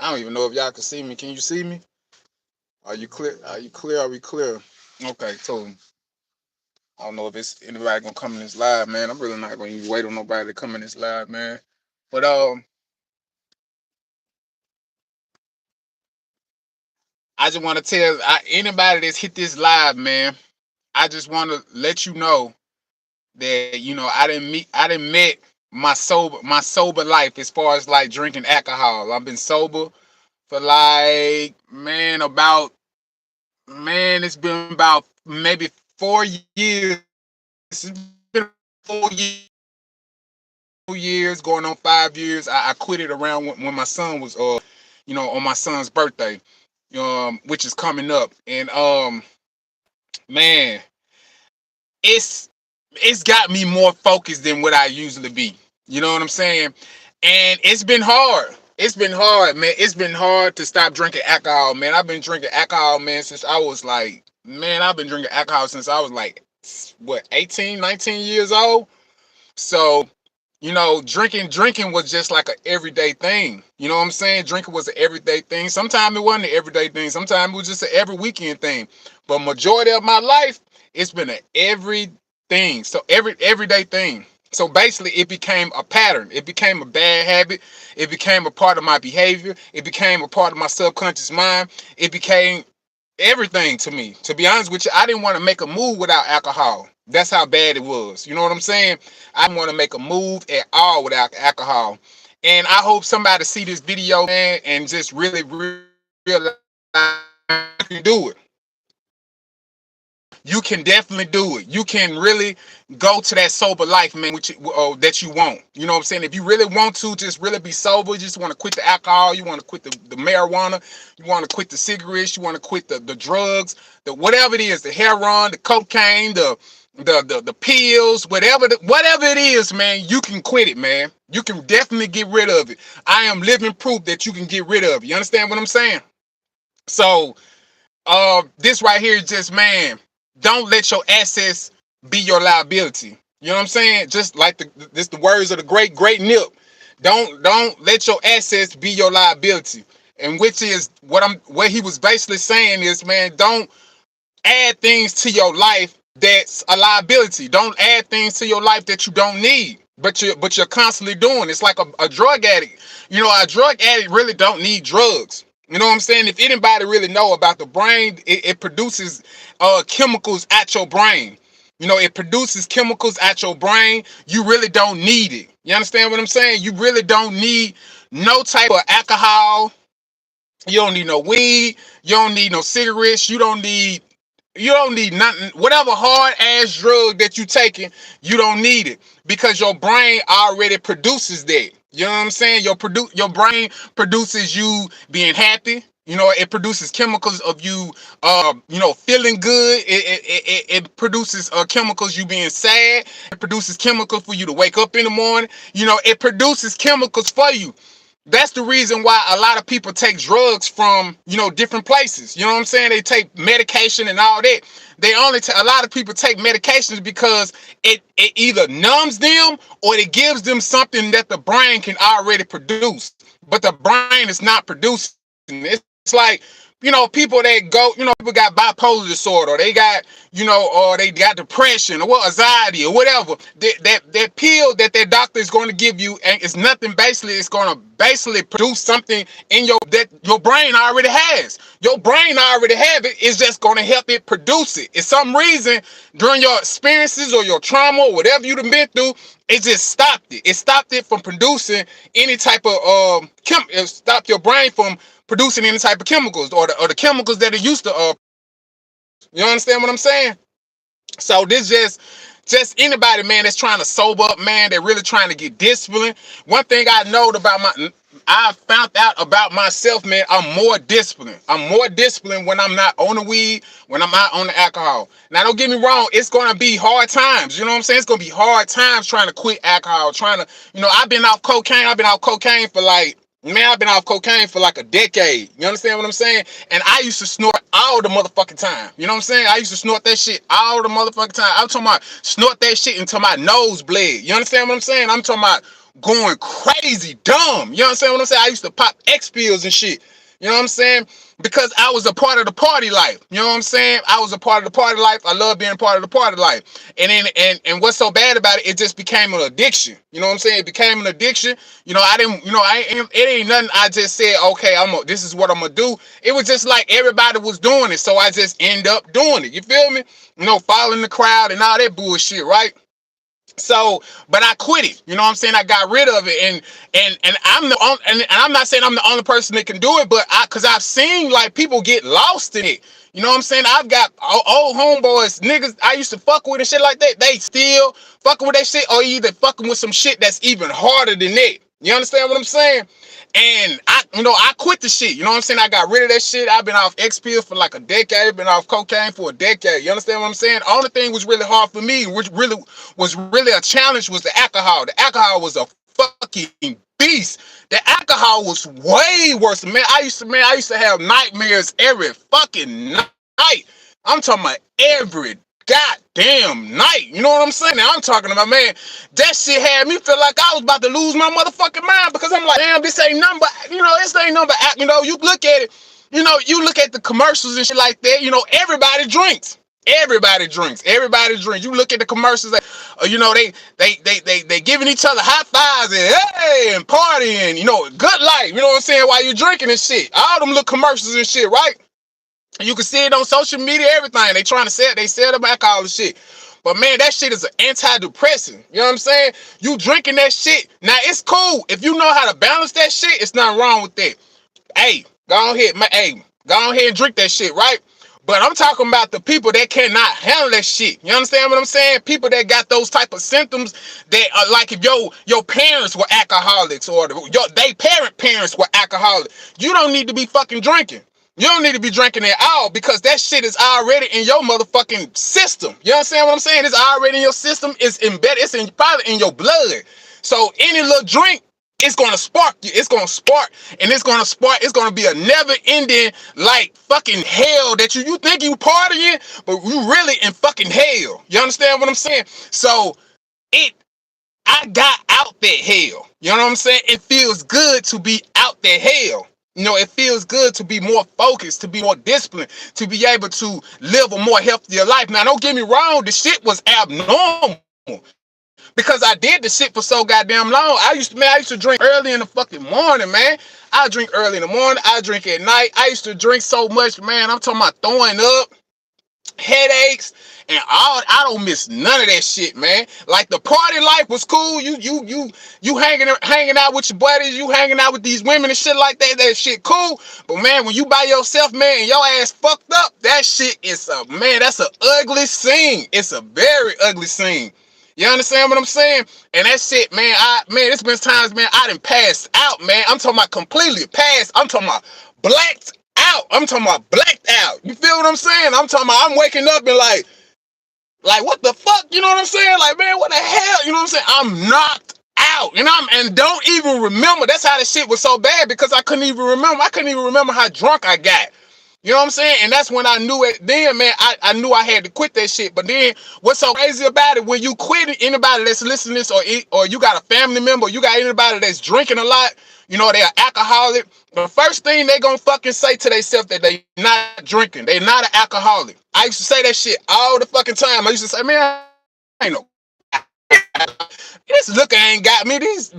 I don't even know if y'all can see me. Can you see me? Are you clear? Are you clear? Are we clear? Okay, so I don't know if it's anybody gonna come in this live, man. I'm really not gonna even wait on nobody to come in this live, man. But I just want to tell anybody that's hit this live, man. I just want to let you know that I didn't met my sober life as far as like drinking alcohol. I've been sober for like it's been about maybe 4 years. It's been 4 years going on 5 years. I quit it around when my son was on my son's birthday, which is coming up, and man, it's it's got me more focused than what I usually be. You know what I'm saying? And it's been hard. It's been hard, man. It's been hard to stop drinking alcohol, man. I've been drinking alcohol, man, since I was like, man, I've been drinking alcohol since I was like, what, 18, 19 years old? So, drinking was just like an everyday thing. You know what I'm saying? Drinking was an everyday thing. Sometimes it wasn't an everyday thing. Sometimes it was just an every weekend thing. But majority of my life, it's been an everything. So everyday thing. So basically, it became a pattern. It became a bad habit. It became a part of my behavior. It became a part of my subconscious mind. It became everything to me. To be honest with you, I didn't want to make a move without alcohol. That's how bad it was. You know what I'm saying? I didn't want to make a move at all without alcohol. And I hope somebody see this video, man, and just really realize you can do it. You can definitely do it. You can really go to that sober life, man, that you want. You know what I'm saying? If you really want to just really be sober, you just want to quit the alcohol, you want to quit the marijuana, you want to quit the cigarettes, you want to quit the drugs, the whatever it is, the heroin, the cocaine, the pills, whatever it is, man, you can quit it, man. You can definitely get rid of it. I am living proof that you can get rid of it. You understand what I'm saying? So this right here is just, man, don't let your assets be your liability. You know what I'm saying? Just like the words of the great Nip. Don't let your assets be your liability. And which is what he was basically saying is, man, don't add things to your life that's a liability. Don't add things to your life that you don't need. But you're constantly doing. It's like a drug addict. A drug addict really don't need drugs. You know what I'm saying? If anybody really know about the brain, it produces chemicals at your brain. It produces chemicals at your brain. You really don't need it. You understand what I'm saying? You really don't need no type of alcohol. You don't need no weed. You don't need no cigarettes. You don't need nothing. Whatever hard ass drug that you taking, you don't need it because your brain already produces that. You know what I'm saying? Your brain produces you being happy. It produces chemicals of you, feeling good. It produces chemicals you being sad. It produces chemicals for you to wake up in the morning. It produces chemicals for you. That's the reason why a lot of people take drugs from, different places. You know what I'm saying? They take medication and all that. A lot of people take medications because it either numbs them or it gives them something that the brain can already produce. But the brain is not producing. It's like, people that go, people got bipolar disorder, or they got, or they got depression or anxiety or whatever. That pill that doctor is going to give you, and it's nothing. Basically, it's going to basically produce something in that your brain already has. Your brain already have it. It's just going to help it produce it. If some reason during your experiences or your trauma or whatever you've been through, it just stopped it. It stopped it from producing any type of it stopped your brain from producing any type of chemicals or the chemicals that it used to you understand what I'm saying? So this just anybody, man, that's trying to sober up, man, they're really trying to get disciplined. One thing I found out about myself, man, I'm more disciplined. I'm more disciplined when I'm not on the weed, when I'm not on the alcohol. Now, don't get me wrong, it's going to be hard times. You know what I'm saying? It's going to be hard times trying to quit alcohol, I've been off cocaine. I've been off cocaine for like a decade. You understand what I'm saying? And I used to snort all the motherfucking time. You know what I'm saying? I used to snort that shit all the motherfucking time. I'm talking about snort that shit until my nose bled. You understand what I'm saying? I'm talking about going crazy, dumb. You know what I'm saying? What I'm saying? I used to pop X pills and shit. You know what I'm saying? Because I was a part of the party life. You know what I'm saying? I was a part of the party life. I love being part of the party life. And then and what's so bad about it? It just became an addiction. You know what I'm saying? It became an addiction. You know, I didn't. You know, it ain't nothing. I just said, okay, this is what I'm gonna do. It was just like everybody was doing it, so I just end up doing it. You feel me? You know, following the crowd and all that bullshit, right? So, but I quit it. You know what I'm saying? I got rid of it, and I'm not saying I'm the only person that can do it, but because I've seen like people get lost in it. You know what I'm saying? I've got old homeboys, niggas I used to fuck with and shit like that. They still fucking with that shit, or either fucking with some shit that's even harder than that. You understand what I'm saying? And I quit the shit. You know what I'm saying? I got rid of that shit. I've been off X pills for like a decade. Been off cocaine for a decade. You understand what I'm saying? The only thing was really hard for me, which really was really a challenge, was the alcohol. The alcohol was a fucking beast. The alcohol was way worse. Man, I used to have nightmares every fucking night. I'm talking about every goddamn night. You know what I'm saying? Now I'm talking about, man, that shit had me feel like I was about to lose my motherfucking mind, because I'm like, damn, this ain't number, this ain't number. You look at it, you look at the commercials and shit like that, everybody drinks. Everybody drinks. Everybody drinks. You look at the commercials, they giving each other high fives and hey and partying, good life. You know what I'm saying? While you drinking and shit. All them little commercials and shit, right? You can see it on social media, everything. They trying to sell, they sell them alcohol and shit. But man, that shit is an antidepressant. You know what I'm saying? You drinking that shit. Now it's cool. If you know how to balance that shit, it's nothing wrong with that. Hey, go ahead, go ahead and drink that shit, right? But I'm talking about the people that cannot handle that shit. You understand what I'm saying? People that got those type of symptoms that are like if your parents were alcoholics, or they parents were alcoholics. You don't need to be fucking drinking. You don't need to be drinking at all, because that shit is already in your motherfucking system. You understand what I'm saying? It's already in your system. It's embedded. It's probably in your blood. So any little drink, it's going to spark you. It's going to spark. And it's going to spark. It's going to be a never-ending, like, fucking hell that you think you partying, but you really in fucking hell. You understand what I'm saying? So I got out that hell. You know what I'm saying? It feels good to be out that hell. It feels good to be more focused, to be more disciplined, to be able to live a more healthier life. Now, don't get me wrong, the shit was abnormal, because I did the shit for so goddamn long. I used to drink early in the fucking morning, man. I drink early in the morning. I drink at night. I used to drink so much, man. I'm talking about throwing up, headaches, and all. I don't miss none of that shit, man. Like, the party life was cool. You hanging out with your buddies, you hanging out with these women and shit like that. That shit cool. But man, when you by yourself, man, and your ass fucked up, that shit is that's an ugly scene. It's a very ugly scene. You understand what I'm saying? And that shit, man, it's been times, man, I done passed out, man. I'm talking about completely passed. I'm talking about blacked out. I'm talking about blacked out. You feel what I'm saying? I'm talking about I'm waking up and like what the fuck? You know what I'm saying? Like, man, what the hell? You know what I'm saying? I'm knocked out. And don't even remember. That's how the shit was so bad, because I couldn't even remember. I couldn't even remember how drunk I got. You know what I'm saying? And that's when I knew it. Then, man, I knew I had to quit that shit. But then, what's so crazy about it, when you quit it, anybody that's listening to this, or you got a family member, you got anybody that's drinking a lot, they're alcoholic, the first thing they gonna fucking say to themselves that they not drinking. They not an alcoholic. I used to say that shit all the fucking time. I used to say, man, I ain't no this liquor ain't got me. These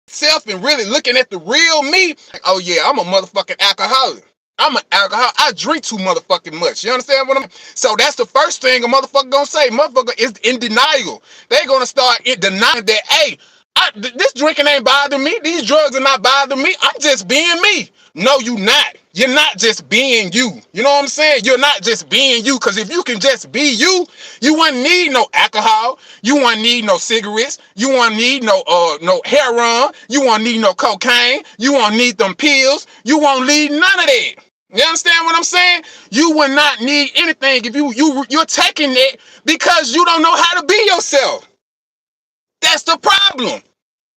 self and really looking at the real me, like, oh yeah, I'm a motherfucking alcoholic. I'm an alcoholic. I drink too motherfucking much. You understand what I'm? So that's the first thing a motherfucker gonna say. Motherfucker is in denial. They gonna start denying that, hey, this drinking ain't bothering me. These drugs are not bothering me. I'm just being me. No, you not. You're not just being you. You know what I'm saying? You're not just being you. Because if you can just be you, you wouldn't need no alcohol. You wouldn't need no cigarettes. You wouldn't need no heroin. You won't need no cocaine. You won't need them pills. You won't need none of that. You understand what I'm saying? You would not need anything if you're taking it because you don't know how to be yourself. That's the problem.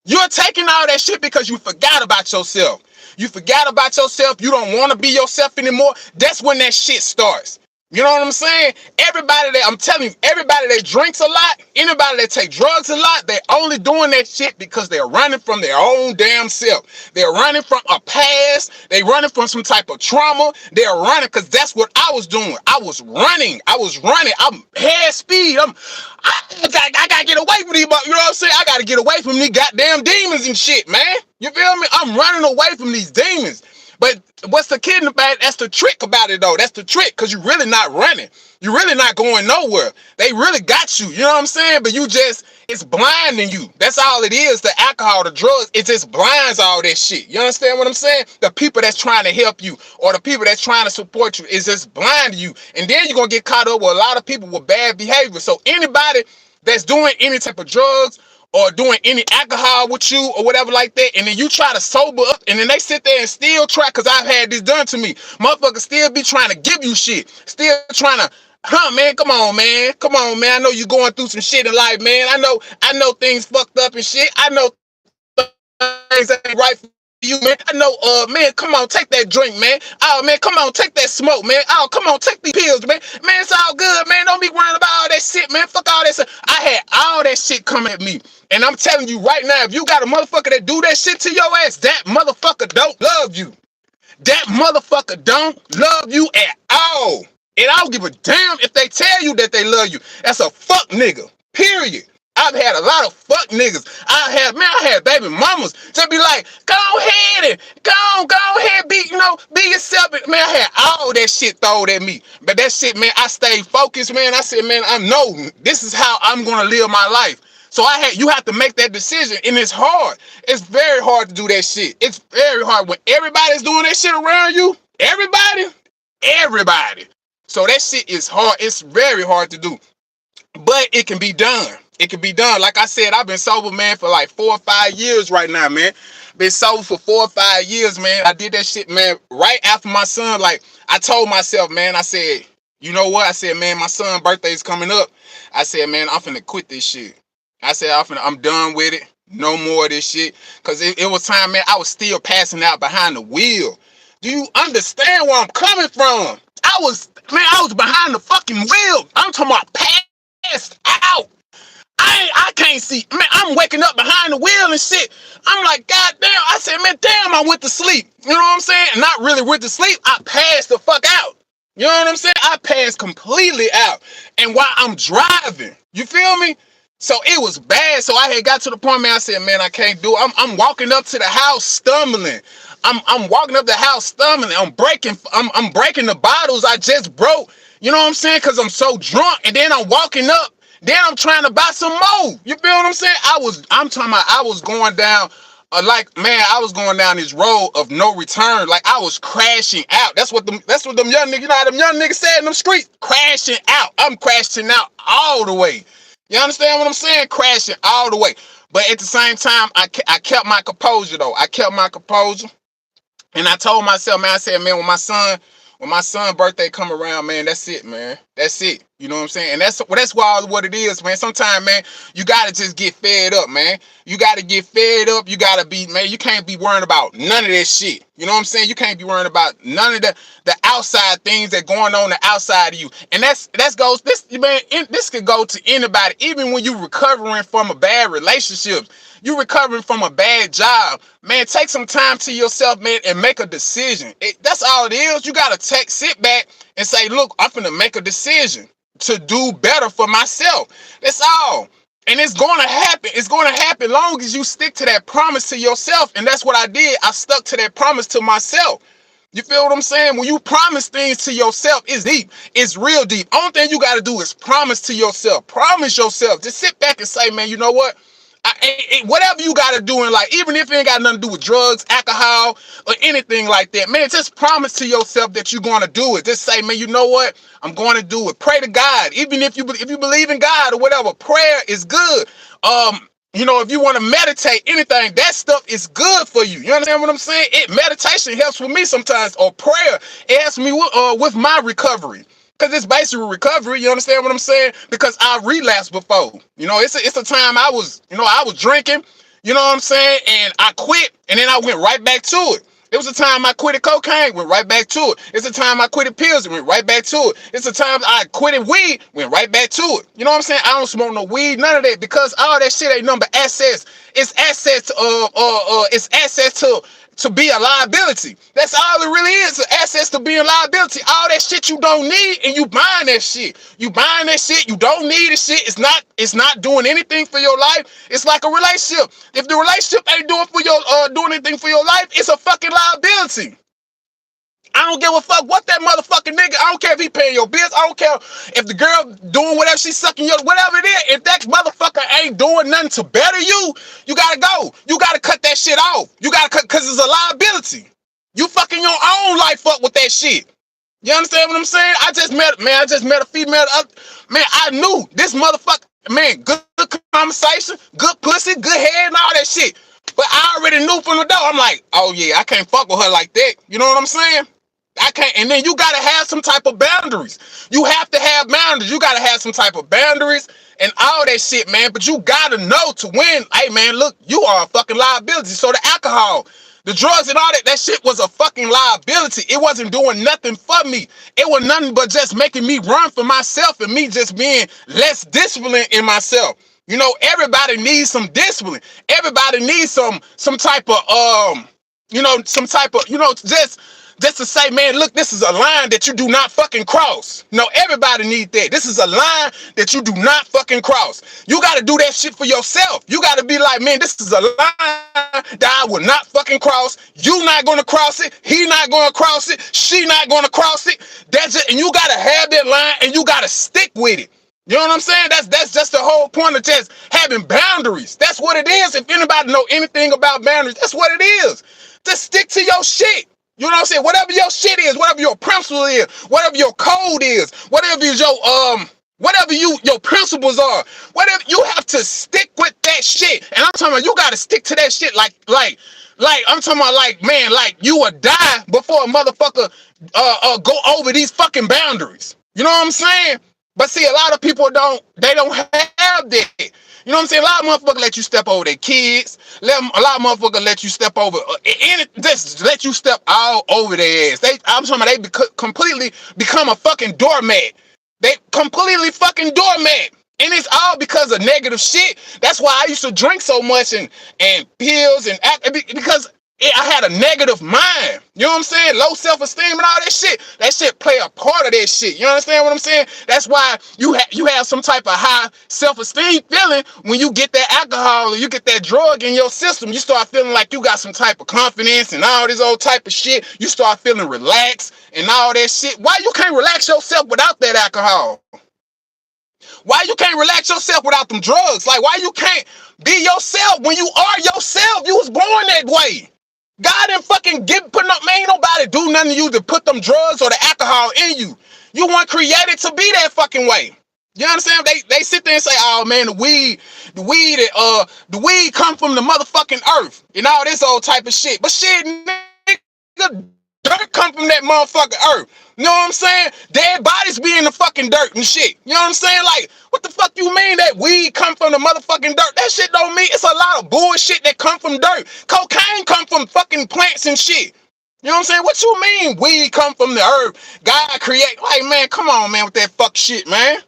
You're taking all that shit because you forgot about yourself. You forgot about yourself. You don't want to be yourself anymore. That's when that shit starts. You know what I'm saying? Everybody that I'm telling you, everybody that drinks a lot, anybody that take drugs a lot, they only doing that shit because they're running from their own damn self. They're running from a past. They running from some type of trauma. They're running because that's what I was doing. I was running. I'm head speed. I gotta get away from these. You know what I'm saying? I gotta get away from these goddamn demons and shit, man. You feel me? I'm running away from these demons. But what's the kid about it? That's the trick about it, though. That's the trick, because you're really not running. You're really not going nowhere. They really got you. You know what I'm saying? But it's blinding you. That's all it is. The alcohol, the drugs, it just blinds all that shit. You understand what I'm saying? The people that's trying to help you or the people that's trying to support you is just blinding you. And then you're going to get caught up with a lot of people with bad behavior. So anybody that's doing any type of drugs or doing any alcohol with you or whatever like that, and then you try to sober up, and then they sit there and still try, because I've had this done to me. Motherfuckers still be trying to give you shit. Still trying to, man, come on, man. Come on, man. I know you going through some shit in life, man. I know things fucked up and shit. I know things ain't right for you, man. I know, man, come on, take that drink, man. Oh, man, come on, take that smoke, man. Oh, come on, take these pills, man. Man, it's all good, man. Don't be worrying about all that shit, man. Fuck all that shit. I had all that shit coming at me. And I'm telling you right now, if you got a motherfucker that do that shit to your ass, that motherfucker don't love you. That motherfucker don't love you at all. And I don't give a damn if they tell you that they love you. That's a fuck nigga. Period. I've had a lot of fuck niggas. I had baby mamas just be like, go ahead and go ahead, be yourself. Man, I had all that shit thrown at me. But that shit, man, I stayed focused, man. I said, man, I know this is how I'm gonna live my life. So you have to make that decision, and it's hard. It's very hard to do that shit. It's very hard when everybody's doing that shit around you. Everybody. So that shit is hard. It's very hard to do, but it can be done. It can be done. Like I said, I've been sober, man, for like 4 or 5 years right now, man. Been sober for 4 or 5 years, man. I did that shit, man, right after my son. Like, I told myself, man, I said, you know what? I said, man, my son's birthday is coming up. I said, man, I'm finna quit this shit. I said, I'm done with it. No more of this shit. Because it was time, man, I was still passing out behind the wheel. Do you understand where I'm coming from? I was behind the fucking wheel. I'm talking about passed out. I can't see. Man, I'm waking up behind the wheel and shit. I'm like, God damn. I said, man, damn, I went to sleep. You know what I'm saying? Not really went to sleep. I passed the fuck out. You know what I'm saying? I passed completely out. And while I'm driving, you feel me? So it was bad. So I had got to the point, man, I said, man, I can't do it. I'm walking up to the house stumbling. I'm walking up the house stumbling. I'm breaking the bottles I just broke. You know what I'm saying? Because I'm so drunk. And then I'm walking up. Then I'm trying to buy some more. You feel what I'm saying? I'm talking about I was going down, I was going down this road of no return. Like I was crashing out. That's what them young niggas, you know how them young niggas said in them streets? Crashing out. I'm crashing out all the way. You understand what I'm saying? Crashing all the way. But at the same time, I kept my composure though. I kept my composure. And I told myself, man, I said, man, when my son's birthday come around, man, that's it, man. That's it. You know what I'm saying? And that's why what it is, man. Sometimes, man, you gotta just get fed up, man. You gotta get fed up. You gotta be, man, you can't be worrying about none of that shit. You know what I'm saying? You can't be worrying about none of the outside things that going on the outside of you. And this could go to anybody, even when you recovering from a bad relationship. You recovering from a bad job, man, take some time to yourself, man, and make a decision. That's all it is. You got to sit back and say, look, I'm finna make a decision to do better for myself. That's all. And it's going to happen. It's going to happen long as you stick to that promise to yourself. And that's what I did. I stuck to that promise to myself. You feel what I'm saying? When you promise things to yourself, it's deep. It's real deep. Only thing you got to do is promise to yourself. Promise yourself. Just sit back and say, man, you know what? Whatever you got to do in life, even if it ain't got nothing to do with drugs, alcohol, or anything like that, man, just promise to yourself that you're going to do it. Just say, man, you know what? I'm going to do it. Pray to God. Even if you believe in God or whatever, prayer is good. If you want to meditate, anything, that stuff is good for you. You understand what I'm saying? Meditation helps with me sometimes, or prayer. It helps me with my recovery. Because it's basically recovery, you understand what I'm saying? Because I relapsed before. It's a time I was drinking, you know what I'm saying? And I quit, and then I went right back to it. It was the time I quitted cocaine, went right back to it. It's the time I quitted pills and went right back to it. It's the time I quitted weed, went right back to it. You know what I'm saying? I don't smoke no weed, none of that, because all that shit ain't nothing but assets. It's assets, it's assets to be a liability. That's all it really is, assets to be a liability. All that shit you don't need, and you buying that shit. You buying that shit, you don't need the shit. It's not doing anything for your life. It's like a relationship. If the relationship ain't doing anything for your life, it's a fucking liability. I don't give a fuck what that motherfucking nigga, I don't care if he paying your bills, I don't care if the girl doing whatever, she's sucking your, whatever it is, if that motherfucker ain't doing nothing to better you, you gotta go. You gotta cut that shit off. You gotta cut, cause it's a liability. You fucking your own life up with that shit. You understand what I'm saying? I just met a female, man, I knew this motherfucker, man, good conversation, good pussy, good head, and all that shit. But I already knew from the door, I'm like, oh yeah, I can't fuck with her like that. You know what I'm saying? I can't, and then you gotta have some type of boundaries. You have to have boundaries. You gotta have some type of boundaries and all that shit, man. But you gotta know to win. Hey, man, look, you are a fucking liability. So the alcohol, the drugs and all that shit was a fucking liability. It wasn't doing nothing for me. It was nothing but just making me run for myself and me just being less disciplined in myself. You know, everybody needs some discipline. Everybody needs some type of some type of, just to say, man, look, this is a line that you do not fucking cross. No, everybody needs that. This is a line that you do not fucking cross. You got to do that shit for yourself. You got to be like, man, this is a line that I will not fucking cross. You not going to cross it. He not going to cross it. She not going to cross it. That's it. And you got to have that line and you got to stick with it. You know what I'm saying? That's just the whole point of just having boundaries. That's what it is. If anybody know anything about boundaries, that's what it is. Just stick to your shit. You know what I'm saying? Whatever your shit is, whatever your principle is, whatever your code is, whatever is your principles are, whatever, you have to stick with that shit. And I'm talking about you gotta stick to that shit like I'm talking about like, man, like you would die before a motherfucker go over these fucking boundaries. You know what I'm saying? But see, a lot of people don't have that. You know what I'm saying? A lot of motherfuckers let you step over their kids. A lot of motherfuckers let you step over, just let you step all over their ass. I'm talking about they completely become a fucking doormat. They completely fucking doormat. And it's all because of negative shit. That's why I used to drink so much and pills and because I had a negative mind. You know what I'm saying? Low self-esteem and all that shit. That shit play a part of that shit. You understand what I'm saying? That's why you have some type of high self-esteem feeling when you get that alcohol or you get that drug in your system. You start feeling like you got some type of confidence and all this old type of shit. You start feeling relaxed and all that shit. Why you can't relax yourself without that alcohol? Why you can't relax yourself without them drugs? Like, why you can't be yourself when you are yourself? You was born that way. God didn't fucking put up, man, ain't nobody do nothing to you to put them drugs or the alcohol in you. You weren't created to be that fucking way. You understand? They sit there and say, oh man, the weed come from the motherfucking earth and all this old type of shit. But shit, nigga, dirt come from that motherfucking earth. You know what I'm saying? Dead bodies be in the fucking dirt and shit. You know what I'm saying? Like, what the fuck you mean that weed come from the motherfucking dirt? That shit don't mean, it's a lot of bullshit that come from dirt. Cocaine come from fucking plants and shit. You know what I'm saying? What you mean weed come from the earth? God create, like, man, come on, man, with that fuck shit, man.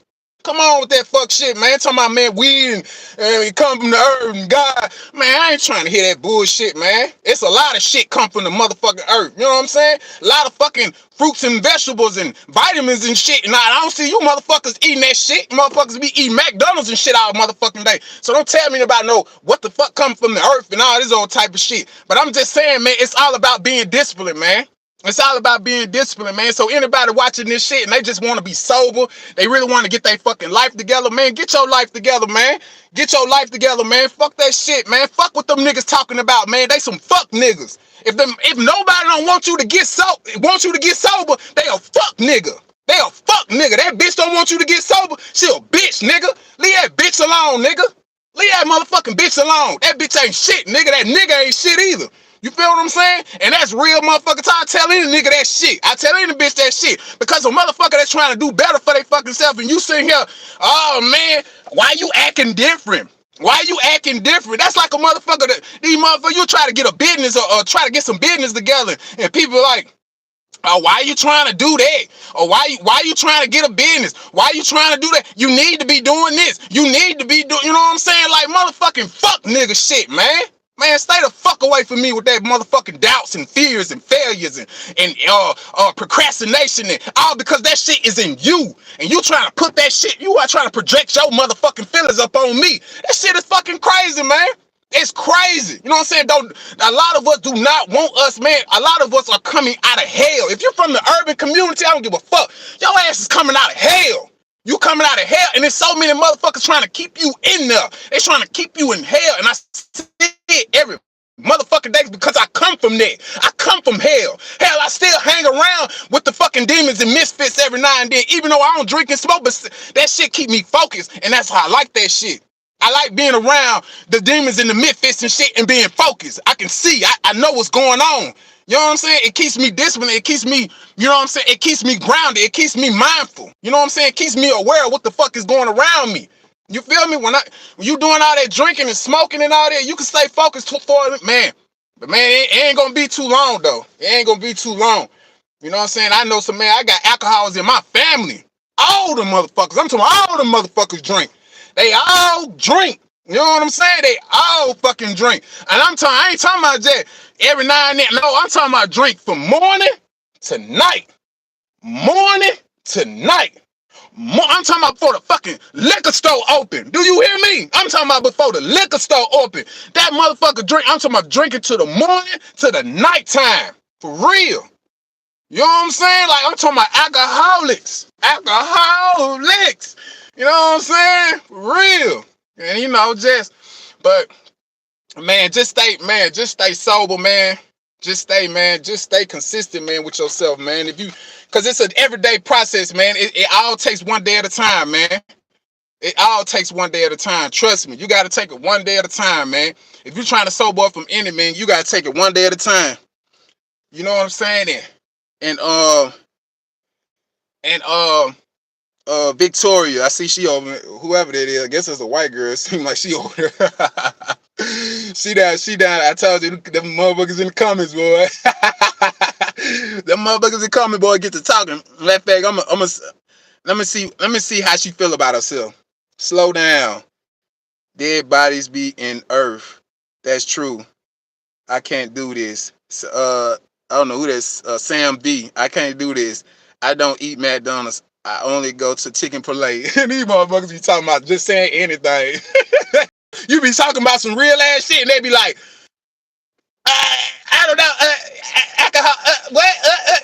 Come on with that fuck shit, man. Talking about, man, weed and it come from the earth and God. Man, I ain't trying to hear that bullshit, man. It's a lot of shit come from the motherfucking earth. You know what I'm saying? A lot of fucking fruits and vegetables and vitamins and shit. And I don't see you motherfuckers eating that shit. Motherfuckers be eating McDonald's and shit all motherfucking day. So don't tell me about no what the fuck come from the earth and all this old type of shit. But I'm just saying, man, it's all about being disciplined, man. It's all about being disciplined, man. So anybody watching this shit and they just want to be sober, they really want to get their fucking life together, man. Get your life together, man. Get your life together, man. Fuck that shit, man. Fuck what them niggas talking about, man. They some fuck niggas. If nobody don't want you to get sober, they a fuck nigga. They a fuck nigga. That bitch don't want you to get sober. She a bitch, nigga. Leave that bitch alone, nigga. Leave that motherfucking bitch alone. That bitch ain't shit, nigga. That nigga ain't shit either. You feel what I'm saying? And that's real motherfucker. I tell any nigga that shit. I tell any bitch that shit. Because a motherfucker that's trying to do better for their fucking self and you sitting here, oh man, why you acting different? Why you acting different? That's like a motherfucker that these motherfuckers, you try to get a business or try to get some business together, and people are like, oh, why are you trying to do that? Or why you trying to get a business? Why are you trying to do that? You need to be doing this. You need to be doing, you know what I'm saying? Like motherfucking fuck nigga shit, man. Man, stay the fuck away from me with that motherfucking doubts and fears and failures and procrastination and all because that shit is in you. And you trying to put that shit, you are trying to project your motherfucking feelings up on me. That shit is fucking crazy, man. It's crazy. You know what I'm saying? Don't a lot of us do not want us, man. A lot of us are coming out of hell. If you're from the urban community, I don't give a fuck. Your ass is coming out of hell. You coming out of hell, and there's so many motherfuckers trying to keep you in there. They trying to keep you in hell, and I see it every motherfucking day because I come from there. I come from hell. Hell, I still hang around with the fucking demons and misfits every now and then, even though I don't drink and smoke, but that shit keep me focused, and that's why I like that shit. I like being around the demons and the misfits and shit and being focused. I can see. I know what's going on. You know what I'm saying? It keeps me disciplined. It keeps me, you know what I'm saying? It keeps me grounded. It keeps me mindful. You know what I'm saying? It keeps me aware of what the fuck is going around me. You feel me? When you doing all that drinking and smoking and all that, you can stay focused for it, man. But man, it ain't gonna be too long though. It ain't gonna be too long. You know what I'm saying? I know some, man, I got alcoholics in my family. All the motherfuckers. I'm talking about all the motherfuckers drink. They all drink. You know what I'm saying? They all fucking drink. And I ain't talking about that every now and then. No, I'm talking about drink from morning to night. Morning to night. I'm talking about before the fucking liquor store open. Do you hear me? I'm talking about before the liquor store open. That motherfucker drink. I'm talking about drinking to the morning to the nighttime. For real. You know what I'm saying? Like, I'm talking about alcoholics. Alcoholics. You know what I'm saying? For real. And you know, but man, just stay sober, man. Just stay consistent, man, with yourself, man. Cause it's an everyday process, man. It all takes one day at a time, man. It all takes one day at a time. Trust me, you gotta take it one day at a time, man. If you're trying to sober up from any, man, you gotta take it one day at a time. You know what I'm saying? Victoria, I see she over, whoever that is, I guess it's a white girl. It seems like she over there. she down. I told you, them motherfuckers in the comments, boy. Them motherfuckers in the comments, boy, get to talking. Matter of fact, let me see how she feel about herself. Slow down. Dead bodies be in earth. That's true. I can't do this. I don't know who that's. Sam B. I can't do this. I don't eat McDonald's. I only go to Chick-fil-A. These motherfuckers be talking about just saying anything. You be talking about some real ass shit, and they be like, I don't know, alcohol. What?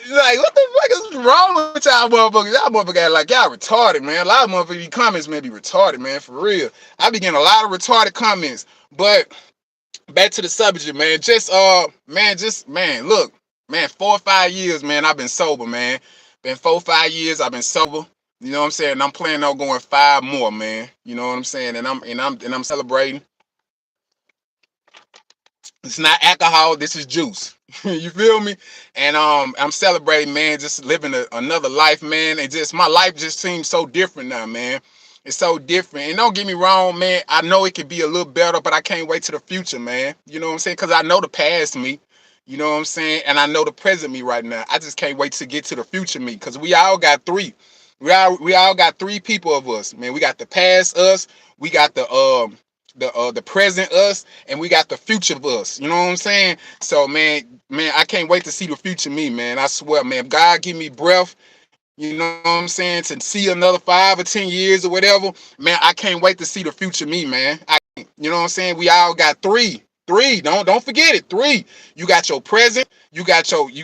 Like, what the fuck is wrong with y'all motherfuckers? Y'all motherfuckers like y'all retarded, man. A lot of motherfuckers, these comments may be retarded, man. For real, I be getting a lot of retarded comments. But back to the subject, man. Man, look, man. 4 or 5 years, man. I've been sober, man. Been 4 or 5 years. I've been sober. You know what I'm saying? And I'm planning on going 5 more, man. You know what I'm saying? And I'm celebrating. It's not alcohol. This is juice. You feel me? And I'm celebrating, man. Just living another life, man. And just my life just seems so different now, man. It's so different. And don't get me wrong, man. I know it could be a little better, but I can't wait to the future, man. You know what I'm saying? Because I know the past me. You know what I'm saying? And I know the present me right now. I just can't wait to get to the future me. Because we all got 3. We all got 3 people of us, man. We got the past us. We got the present us, and we got the future of us. You know what I'm saying? So man, I can't wait to see the future me, man. I swear, man. If God give me breath, you know what I'm saying, to see another 5 or 10 years or whatever, man, I can't wait to see the future me, man. You know what I'm saying? We all got 3. Don't forget it. 3. You got your present, you got your past,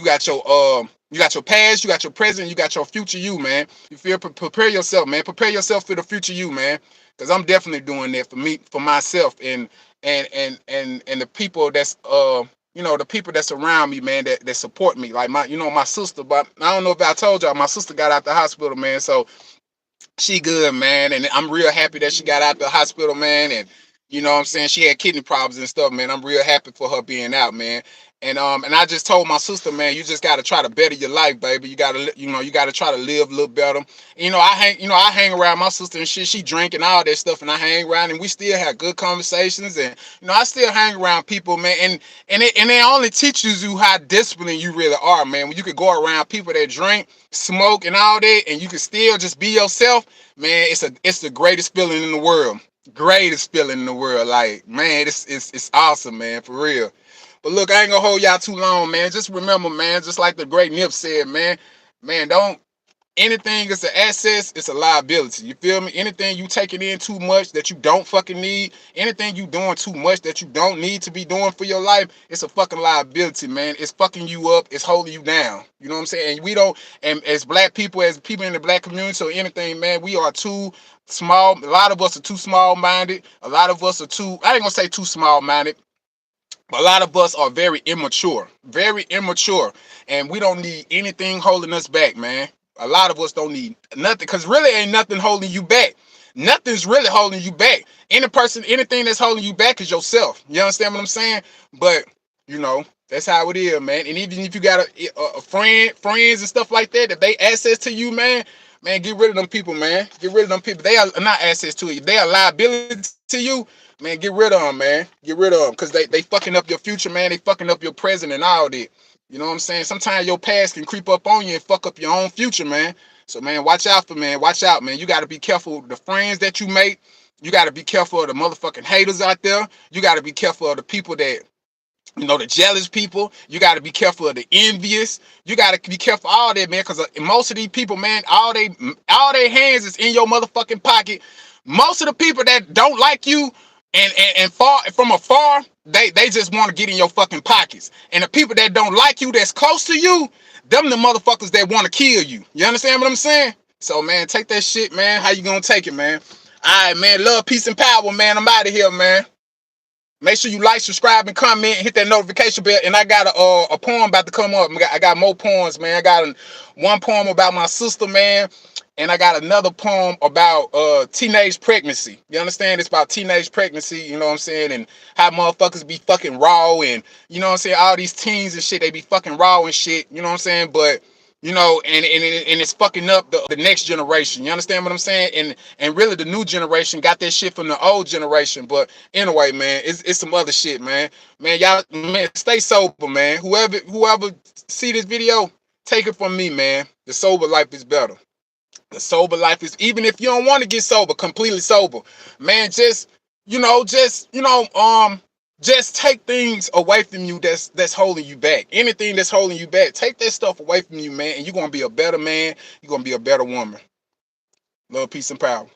you got your present, you got your future you, man. You feel? Prepare yourself, man. Prepare yourself for the future you, man. Because I'm definitely doing that for me, for myself, and the people that's the people that's around me, man, that support me. Like my sister, but I don't know if I told y'all, my sister got out the hospital, man. So she good, man, and I'm real happy that she got out the hospital, man. You know what I'm saying? She had kidney problems and stuff, man. I'm real happy for her being out, man. And I just told my sister, man, you just gotta try to better your life, baby. You gotta try to live a little better. I hang around my sister and shit. She drink and all that stuff, and I hang around, and we still have good conversations. And I still hang around people, man. And it only teaches you how disciplined you really are, man. When you could go around people that drink, smoke, and all that, and you can still just be yourself, man. It's the greatest feeling in the world. Greatest feeling in the world. Like, man, it's awesome, man, for real. But look, I ain't gonna hold y'all too long, man. Just remember, man, just like the great Nip said, man, don't anything is an asset, it's a liability. You feel me? Anything you taking in too much that you don't fucking need, anything you doing too much that you don't need to be doing for your life, it's a fucking liability, man. It's fucking you up, it's holding you down. You know what I'm saying? And we don't, and as black people, as people in the black community or anything, man, we are too small. A lot of us are too small minded. A lot of us are too, I ain't gonna say too small minded. A lot of us are very immature, and we don't need anything holding us back, man. A lot of us don't need nothing, because really ain't nothing holding you back. Nothing's really holding you back. Anything that's holding you back is yourself. You understand what I'm saying? But, that's how it is, man. And even if you got a friends and stuff like that, if they access to you, man, get rid of them people, man. Get rid of them people. They are not access to you. They are liability to you. Man, get rid of them, man. Get rid of them, because they fucking up your future, man. They fucking up your present and all that. You know what I'm saying? Sometimes your past can creep up on you and fuck up your own future, man. So, man, watch out, man. You got to be careful of the friends that you make. You got to be careful of the motherfucking haters out there. You got to be careful of the people that, the jealous people. You got to be careful of the envious. You got to be careful of all that, man, because most of these people, man, all they hands is in your motherfucking pocket. Most of the people that don't like you and far from afar, they just want to get in your fucking pockets. And the people that don't like you, that's close to you, them the motherfuckers that want to kill you. You understand what I'm saying? So, man, take that shit, man. How you gonna take it, man? All right, man. Love, peace, and power, man. I'm out of here, man. Make sure you like, subscribe, and comment, and hit that notification bell. And I got a poem about to come up. I got more poems, man. I got one poem about my sister, man. And I got another poem about teenage pregnancy. You understand? It's about teenage pregnancy, you know what I'm saying? And how motherfuckers be fucking raw, and, you know what I'm saying? All these teens and shit, they be fucking raw and shit, you know what I'm saying? But, and it's fucking up the next generation. You understand what I'm saying? And really the new generation got that shit from the old generation. But anyway, man, it's some other shit, man. Man, y'all, man, stay sober, man. Whoever see this video, take it from me, man. The sober life is better. The sober life is, even if you don't want to get sober, completely sober, man, just take things away from you that's holding you back. Anything that's holding you back, take that stuff away from you, man, and you're gonna be a better man. You're gonna be a better woman. Love, peace, and power.